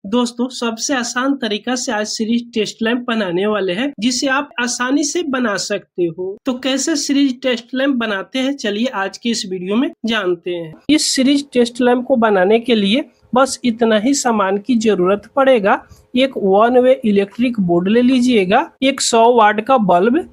दोस्तों सबसे आसान तरीका से आज सीरीज टेस्ट लैंप बनाने वाले हैं जिसे आप आसानी से बना सकते हो। तो कैसे सीरीज टेस्ट लैंप बनाते हैं चलिए आज की इस वीडियो में जानते हैं। इस सीरीज टेस्ट लैंप को बनाने के लिए बस इतना ही सामान की जरूरत पड़ेगा। एक 1 वे इलेक्ट्रिक बोर्ड ले लीजिएगा, एक 100 वाट का बल्ब,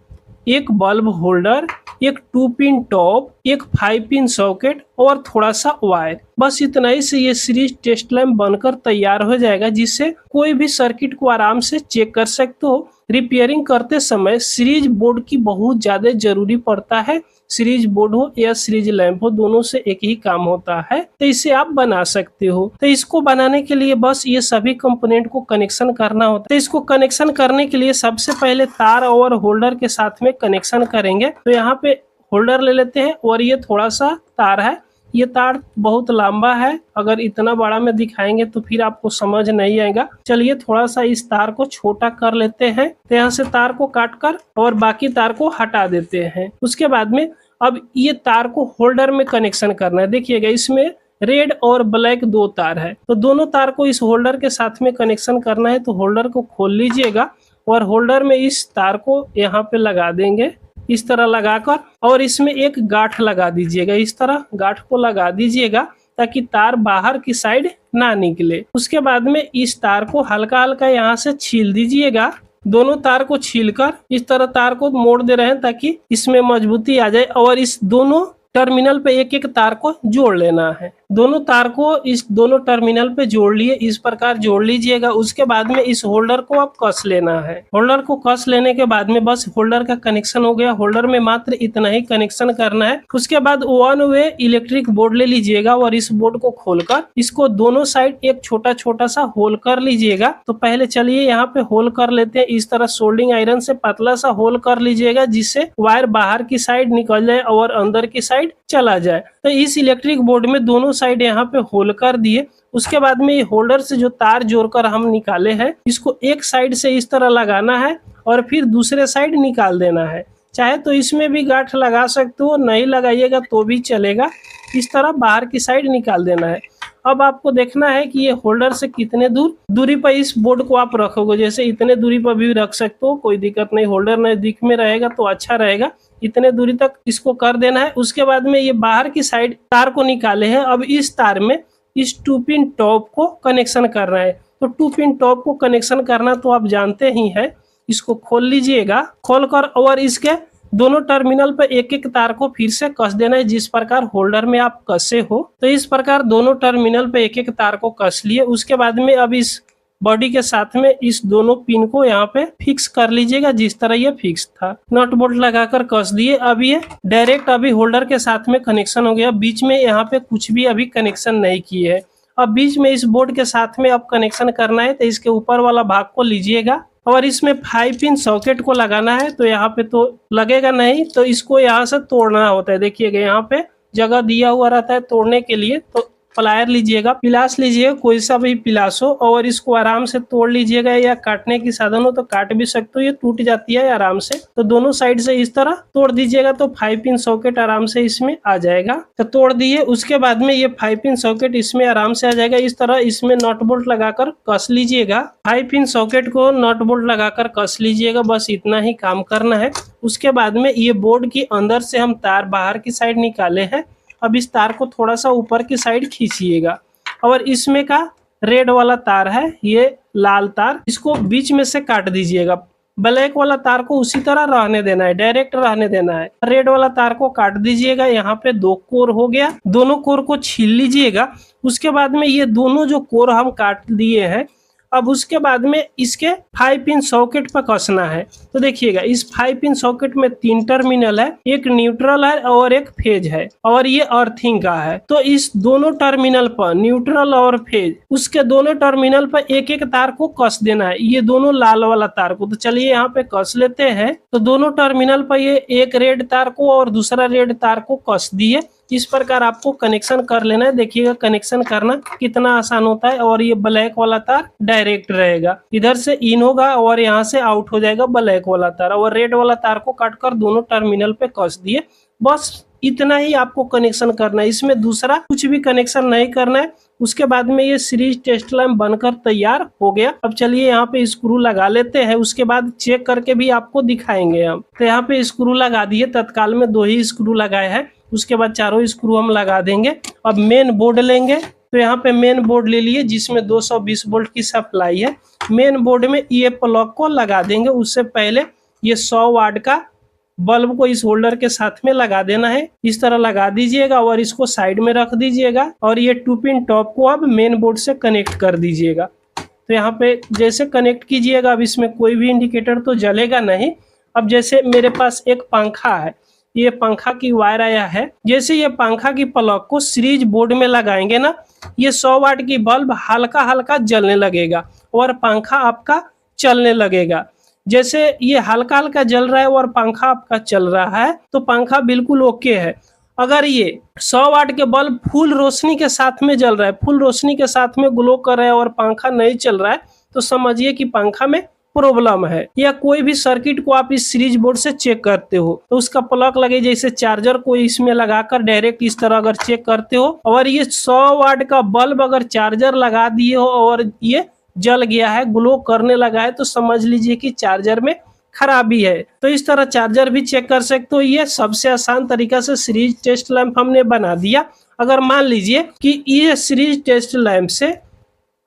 एक बल्ब होल्डर, एक 2 पिन टॉप, एक 5 पिन सॉकेट और थोड़ा सा वायर। बस इतना ही से ये सीरीज टेस्ट लैंप बनकर तैयार हो जाएगा, जिससे कोई भी सर्किट को आराम से चेक कर सकते हो। रिपेयरिंग करते समय सीरीज बोर्ड की बहुत ज्यादा जरूरी पड़ता है। सीरीज बोर्ड हो या सीरीज लैंप हो, दोनों से एक ही काम होता है, तो इसे आप बना सकते हो। तो इसको बनाने के लिए बस ये सभी कंपोनेंट को कनेक्शन करना होता है। तो इसको कनेक्शन करने के लिए सबसे पहले तार और होल्डर के साथ में कनेक्शन करेंगे। तो यहाँ पे होल्डर ले लेते हैं और ये थोड़ा सा तार है। ये तार बहुत लंबा है, अगर इतना बड़ा में दिखाएंगे तो फिर आपको समझ नहीं आएगा। चलिए थोड़ा सा इस तार को छोटा कर लेते हैं। तो यहाँ से तार को काट कर और बाकी तार को हटा देते हैं। उसके बाद में अब ये तार को होल्डर में कनेक्शन करना है। देखिएगा इसमें रेड और ब्लैक 2 तार है, तो दोनों तार को इस होल्डर के साथ में कनेक्शन करना है। तो होल्डर को खोल लीजिएगा और होल्डर में इस तार को यहाँ पे लगा देंगे इस तरह लगाकर, और इसमें एक गांठ लगा दीजिएगा। इस तरह गांठ को लगा दीजिएगा ताकि तार बाहर की साइड ना निकले। उसके बाद में इस तार को हल्का हल्का यहाँ से छील दीजिएगा। दोनों तार को छीलकर इस तरह तार को मोड़ दे रहे हैं ताकि इसमें मजबूती आ जाए, और इस दोनों टर्मिनल पे एक एक तार को जोड़ लेना है। दोनों तार को इस दोनों टर्मिनल पे जोड़ लिए, इस प्रकार जोड़ लीजिएगा। उसके बाद में इस होल्डर को आप कस लेना है। होल्डर को कस लेने के बाद में बस होल्डर का कनेक्शन हो गया। होल्डर में मात्र इतना ही कनेक्शन करना है। उसके बाद 1 वे इलेक्ट्रिक बोर्ड ले लीजिएगा और इस बोर्ड को खोलकर इसको दोनों साइड एक छोटा छोटा सा होल कर लीजिएगा। तो पहले चलिए यहाँ पे होल कर लेते हैं। इस तरह सोल्डिंग आयरन से पतला सा होल कर लीजिएगा, जिससे वायर बाहर की साइड निकल जाए और अंदर की साइड चला जाए। तो इस इलेक्ट्रिक बोर्ड में दोनों साइड यहाँ पे होल कर दिए। उसके बाद में ये होल्डर से जो तार जोड़कर हम निकाले हैं, इसको एक साइड से इस तरह लगाना है और फिर दूसरे साइड निकाल देना है। चाहे तो इसमें भी गांठ लगा सकते हो, नहीं लगाइएगा तो भी चलेगा। इस तरह बाहर की साइड निकाल देना है। अब आपको देखना है कि ये होल्डर से कितने दूरी पर इस बोर्ड को आप रखोगे। जैसे इतने दूरी पर भी रख सकते हो, कोई दिक्कत नहीं। होल्डर नजदीक में रहेगा तो अच्छा रहेगा। इतने दूरी तक इसको कर देना है। उसके बाद में ये बाहर की साइड तार को निकाले हैं। अब इस तार में इस 2 पिन टॉप को कनेक्शन करना है। तो 2 पिन टॉप को कनेक्शन करना तो आप जानते ही हैं। इसको खोल लीजिएगा, खोलकर और इसके दोनों टर्मिनल पर एक एक तार को फिर से कस देना है, जिस प्रकार होल्डर में आप कसे हो। तो इस प्रकार दोनों टर्मिनल पर एक एक तार को कस लिए। उसके बाद में अब इस बॉडी के साथ में इस दोनों पिन को यहाँ पे फिक्स कर लीजिएगा, जिस तरह ये फिक्स था। नट बोल्ट लगाकर कस दिए। अब ये डायरेक्ट अभी होल्डर के साथ में कनेक्शन हो गया। बीच में यहाँ पे कुछ भी अभी कनेक्शन नहीं किए है। अब बीच में इस बोर्ड के साथ में अब कनेक्शन करना है। तो इसके ऊपर वाला भाग को लीजिएगा और इसमें 5 पिन सॉकेट को लगाना है। तो यहाँ पे तो लगेगा नहीं, तो इसको यहाँ से तोड़ना होता है। देखिएगा यहाँ पे जगह दिया हुआ रहता है तोड़ने के लिए। तो प्लायर लीजिएगा, पिलास लीजिएगा, कोई सा भी पिलास हो, और इसको आराम से तोड़ लीजिएगा। या काटने की साधन हो तो काट भी सकते हो, ये टूट जाती है आराम से। तो दोनों साइड से इस तरह तोड़ दीजिएगा तो 5 पिन सॉकेट आराम से इसमें आ जाएगा। तो तोड़ दिए। उसके बाद में ये 5 पिन सॉकेट इसमें आराम से आ जाएगा। इस तरह इसमें नट बोल्ट लगाकर कस लीजिएगा। 5 पिन सॉकेट को नट बोल्ट लगाकर कस लीजिएगा। बस इतना ही काम करना है। उसके बाद में ये बोर्ड की अंदर से हम तार बाहर की साइड निकाले हैं। अब इस तार को थोड़ा सा ऊपर की साइड खींचिएगा, और इसमें का रेड वाला तार है, ये लाल तार, इसको बीच में से काट दीजिएगा। ब्लैक वाला तार को उसी तरह रहने देना है, डायरेक्ट रहने देना है। रेड वाला तार को काट दीजिएगा। यहाँ पे 2 कोर हो गया। दोनों कोर को छील लीजिएगा। उसके बाद में ये दोनों जो कोर हम काट दिए हैं, अब उसके बाद में इसके 5 पिन सॉकेट पर कसना है। तो देखिएगा इस 5 पिन सॉकेट में 3 टर्मिनल है, एक न्यूट्रल है और एक फेज है, और ये अर्थिंग का है। तो इस दोनों टर्मिनल पर, न्यूट्रल और फेज, उसके दोनों टर्मिनल पर एक एक तार को कस देना है। ये दोनों लाल वाला तार को, तो चलिए यहाँ पे कस लेते हैं। तो दोनों टर्मिनल पर ये एक रेड तार को और दूसरा रेड तार को कस दिए। इस प्रकार आपको कनेक्शन कर लेना है। देखिएगा कनेक्शन करना कितना आसान होता है। और ये ब्लैक वाला तार डायरेक्ट रहेगा, इधर से इन होगा और यहाँ से आउट हो जाएगा ब्लैक वाला तार। और रेड वाला तार को काटकर दोनों टर्मिनल पे कस दिए। बस इतना ही आपको कनेक्शन करना है। इसमें दूसरा कुछ भी कनेक्शन नहीं करना है। उसके बाद में ये सीरीज टेस्ट लैंप बनकर तैयार हो गया। अब चलिए यहाँ पे स्क्रू लगा लेते हैं, उसके बाद चेक करके भी आपको दिखाएंगे हम। तो यहाँ पे स्क्रू लगा दिए, तत्काल में 2 ही स्क्रू लगाए हैं, उसके बाद चारों स्क्रू हम लगा देंगे। अब मेन बोर्ड लेंगे, तो यहाँ पे मेन बोर्ड ले लिए जिसमें 220 वोल्ट की सप्लाई है। मेन बोर्ड में ये प्लग को लगा देंगे। उससे पहले ये 100 वाट का बल्ब को इस होल्डर के साथ में लगा देना है, इस तरह लगा दीजिएगा और इसको साइड में रख दीजिएगा और ये 2 पिन टॉप को अब मेन बोर्ड से कनेक्ट कर दीजिएगा। तो यहाँ पे जैसे कनेक्ट कीजिएगा, अब इसमें कोई भी इंडिकेटर तो जलेगा नहीं। अब जैसे मेरे पास एक पंखा है, ये पंखा की वायर आया है, जैसे ये पंखा की प्लग को सीरीज बोर्ड में लगाएंगे ना, ये 100 वाट की बल्ब हल्का हल्का जलने लगेगा और पंखा आपका चलने लगेगा। जैसे ये हल्का हल्का जल रहा है और पंखा आपका चल रहा है, तो पंखा बिल्कुल ओके है। अगर ये 100 वाट के बल्ब फुल रोशनी के साथ में जल रहा है, फुल रोशनी के साथ में ग्लो कर रहा है और पंखा नहीं चल रहा है, तो समझिए कि पंखा में प्रॉब्लम है। या कोई भी सर्किट को आप इस सीरीज बोर्ड से चेक करते हो, तो उसका प्लग लगे, जैसे चार्जर को इसमें लगाकर डायरेक्ट इस तरह अगर चेक करते हो और ये 100 वाट का बल्ब अगर चार्जर लगा दिए हो और ये जल गया है, ग्लो करने लगा है, तो समझ लीजिए कि चार्जर में खराबी है। तो इस तरह चार्जर भी चेक कर सकते हो। ये सबसे आसान तरीका से सीरीज टेस्ट लैंप हमने बना दिया। अगर मान लीजिए कि ये सीरीज टेस्ट लैंप से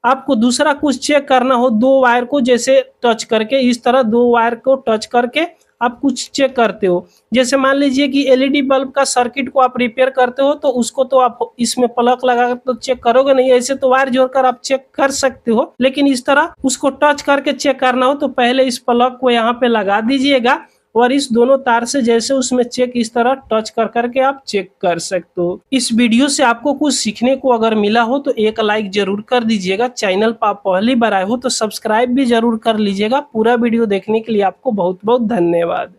आपको दूसरा कुछ चेक करना हो, 2 वायर को जैसे टच करके, इस तरह 2 वायर को टच करके आप कुछ चेक करते हो, जैसे मान लीजिए कि एलईडी बल्ब का सर्किट को आप रिपेयर करते हो, तो उसको तो आप इसमें प्लग लगाकर तो चेक करोगे नहीं, ऐसे तो वायर जोड़कर आप चेक कर सकते हो। लेकिन इस तरह उसको टच करके चेक करना हो तो पहले इस प्लग को यहाँ पे लगा दीजिएगा और इस दोनों तार से जैसे उसमें चेक इस तरह टच कर करके आप चेक कर सकते हो। इस वीडियो से आपको कुछ सीखने को अगर मिला हो तो एक लाइक जरूर कर दीजिएगा। चैनल पर आप पहली बार आए हो तो सब्सक्राइब भी जरूर कर लीजिएगा। पूरा वीडियो देखने के लिए आपको बहुत बहुत धन्यवाद।